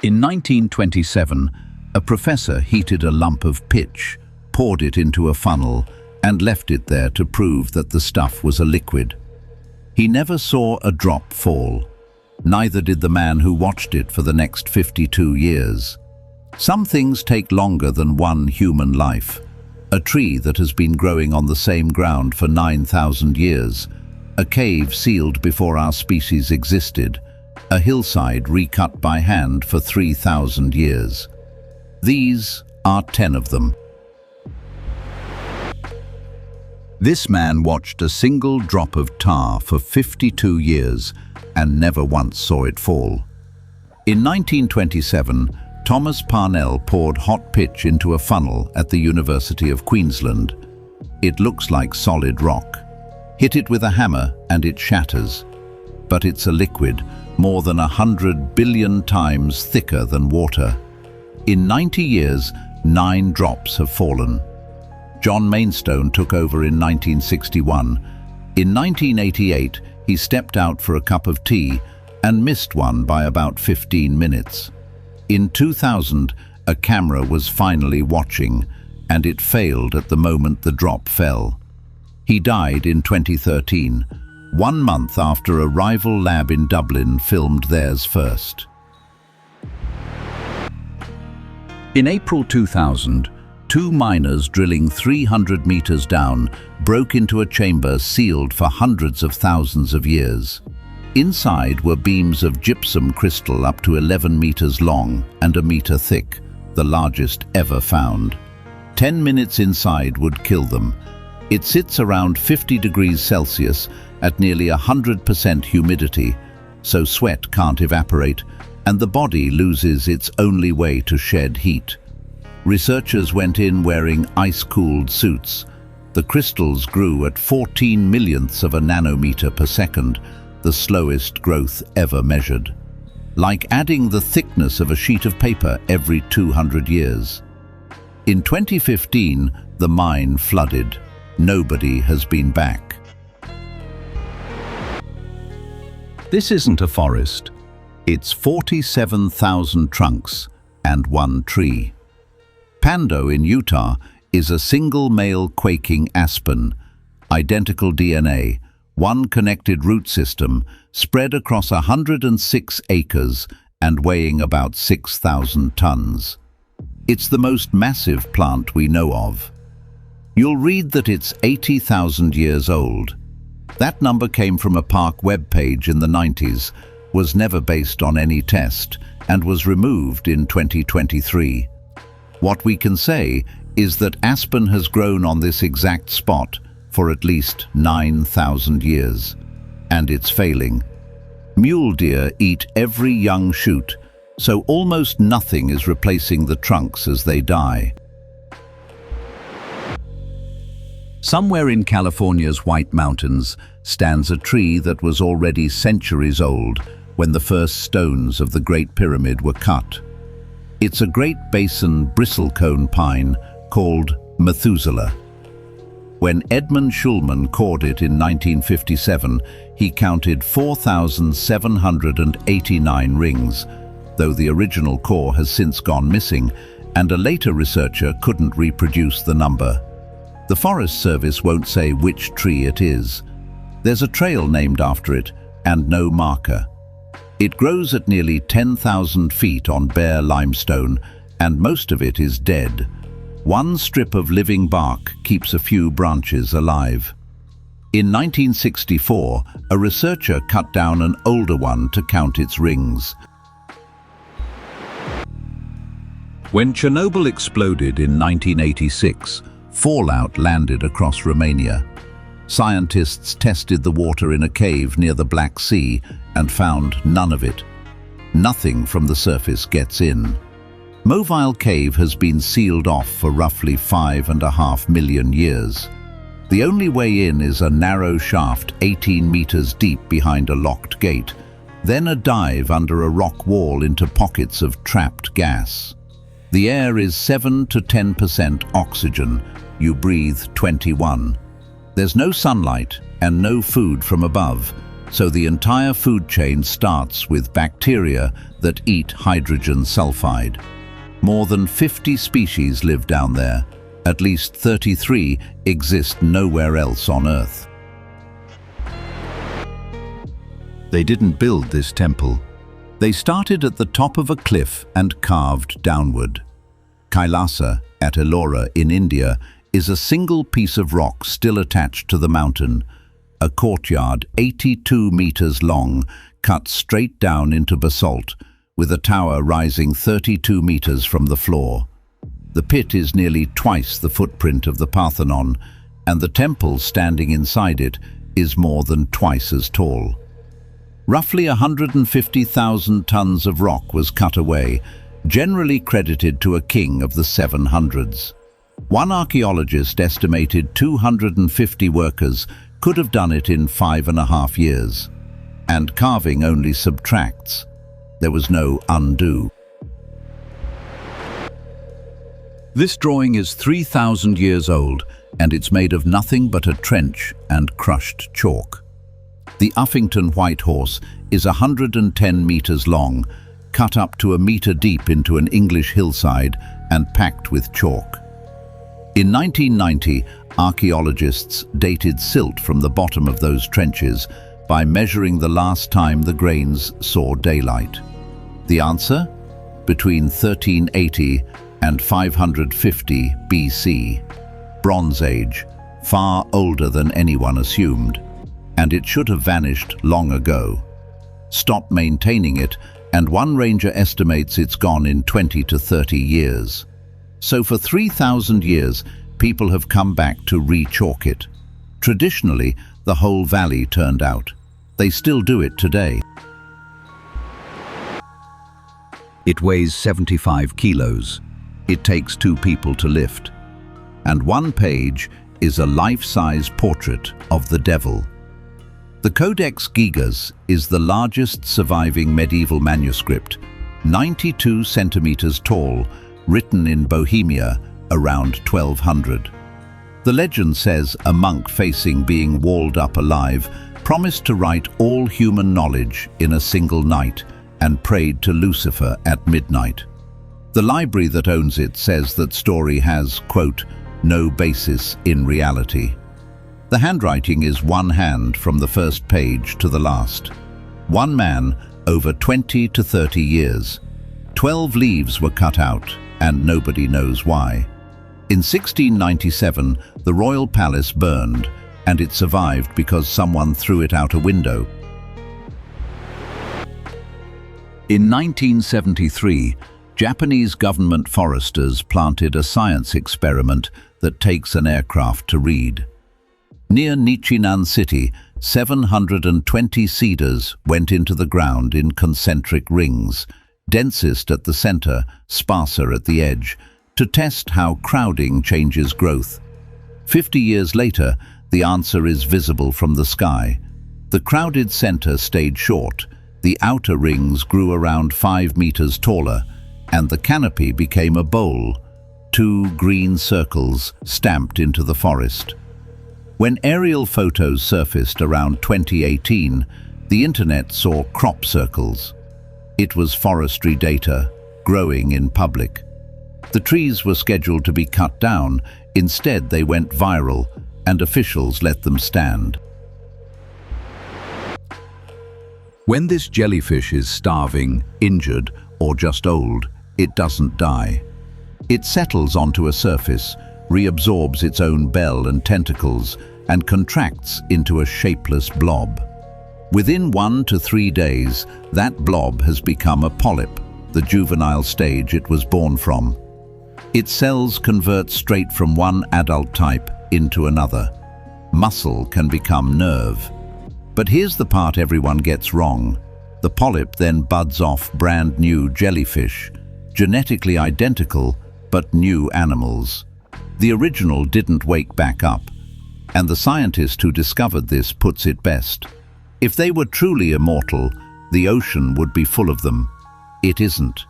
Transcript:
In 1927, a professor heated a lump of pitch, poured it into a funnel, and left it there to prove that the stuff was a liquid. He never saw a drop fall. Neither did the man who watched it for the next 52 years. Some things take longer than one human life. A tree that has been growing on the same ground for 9,000 years, a cave sealed before our species existed, a hillside recut by hand for 3,000 years. These are 10 of them. This man watched a single drop of tar for 52 years and never once saw it fall. In 1927, Thomas Parnell poured hot pitch into a funnel at the University of Queensland. It looks like solid rock. Hit it with a hammer and it shatters. But it's a liquid, more than 100 billion times thicker than water. In 90 years, 9 drops have fallen. John Mainstone took over in 1961. In 1988, he stepped out for a cup of tea and missed one by about 15 minutes. In 2000, a camera was finally watching, and it failed at the moment the drop fell. He died in 2013, 1 month after a rival lab in Dublin filmed theirs first. In April 2000, 2 miners drilling 300 meters down broke into a chamber sealed for hundreds of thousands of years. Inside were beams of gypsum crystal up to 11 meters long and a meter thick, the largest ever found. 10 minutes inside would kill them. It sits around 50 degrees Celsius at nearly 100% humidity, so sweat can't evaporate, and the body loses its only way to shed heat. Researchers went in wearing ice-cooled suits. The crystals grew at 14 millionths of a nanometer per second, the slowest growth ever measured. Like adding the thickness of a sheet of paper every 200 years. In 2015, the mine flooded. Nobody has been back. This isn't a forest. It's 47,000 trunks and 1 tree. Pando in Utah is a single male quaking aspen, identical DNA, 1 connected root system, spread across 106 acres and weighing about 6,000 tons. It's the most massive plant we know of. You'll read that it's 80,000 years old. That number came from a park webpage in the 90s, was never based on any test, and was removed in 2023. What we can say is that aspen has grown on this exact spot for at least 9,000 years, and it's failing. Mule deer eat every young shoot, so almost nothing is replacing the trunks as they die. Somewhere in California's White Mountains stands a tree that was already centuries old when the first stones of the Great Pyramid were cut. It's a Great Basin bristlecone pine called Methuselah. When Edmund Schulman cored it in 1957, he counted 4,789 rings, though the original core has since gone missing, and a later researcher couldn't reproduce the number. The Forest Service won't say which tree it is. There's a trail named after it, and no marker. It grows at nearly 10,000 feet on bare limestone, and most of it is dead. 1 strip of living bark keeps a few branches alive. In 1964, a researcher cut down an older one to count its rings. When Chernobyl exploded in 1986, fallout landed across Romania. Scientists tested the water in a cave near the Black Sea and found none of it. Nothing from the surface gets in. Movile Cave has been sealed off for roughly 5.5 million years. The only way in is a narrow shaft 18 meters deep behind a locked gate, then a dive under a rock wall into pockets of trapped gas. The air is 7 to 10% oxygen. You breathe 21. There's no sunlight and no food from above, So the entire food chain starts with bacteria that eat hydrogen sulfide. More than 50 species live down there. At least 33 exist nowhere else on Earth. They didn't build this temple. They started at the top of a cliff and carved downward. Kailasa at Ellora in India is a single piece of rock still attached to the mountain, a courtyard 82 meters long, cut straight down into basalt, with a tower rising 32 meters from the floor. The pit is nearly twice the footprint of the Parthenon, and the temple standing inside it is more than twice as tall. Roughly 150,000 tons of rock was cut away, generally credited to a king of the 700s. One archaeologist estimated 250 workers could have done it in 5.5 years. And carving only subtracts. There was no undo. This drawing is 3,000 years old, and it's made of nothing but a trench and crushed chalk. The Uffington White Horse is 110 meters long, cut up to a meter deep into an English hillside and packed with chalk. In 1990, archaeologists dated silt from the bottom of those trenches by measuring the last time the grains saw daylight. The answer? Between 1380 and 550 BC. Bronze Age, far older than anyone assumed, and it should have vanished long ago. Stop maintaining it, and one ranger estimates it's gone in 20 to 30 years. So for 3,000 years, people have come back to re-chalk it. Traditionally, the whole valley turned out. They still do it today. It weighs 75 kilos. It takes 2 people to lift. And one page is a life-size portrait of the devil. The Codex Gigas is the largest surviving medieval manuscript, 92 centimeters tall, written in Bohemia around 1200. The legend says a monk facing being walled up alive promised to write all human knowledge in a single night and prayed to Lucifer at midnight. The library that owns it says that story has, quote, no basis in reality. The handwriting is one hand from the first page to the last. One man over 20 to 30 years. 12 leaves were cut out, and nobody knows why. In 1697, the royal palace burned, and it survived because someone threw it out a window. In 1973, Japanese government foresters planted a science experiment that takes an aircraft to read. Near Nichinan City, 720 cedars went into the ground in concentric rings, densest at the center, sparser at the edge, to test how crowding changes growth. 50 years later, the answer is visible from the sky. The crowded center stayed short, the outer rings grew around 5 meters taller, and the canopy became a bowl, 2 green circles stamped into the forest. When aerial photos surfaced around 2018, the internet saw crop circles. It was forestry data, growing in public. The trees were scheduled to be cut down. Instead, they went viral, and officials let them stand. When this jellyfish is starving, injured, or just old, it doesn't die. It settles onto a surface, reabsorbs its own bell and tentacles, and contracts into a shapeless blob. Within 1 to 3 days, that blob has become a polyp, the juvenile stage it was born from. Its cells convert straight from one adult type into another. Muscle can become nerve. But here's the part everyone gets wrong. The polyp then buds off brand new jellyfish, genetically identical, but new animals. The original didn't wake back up, and the scientist who discovered this puts it best. If they were truly immortal, the ocean would be full of them. It isn't.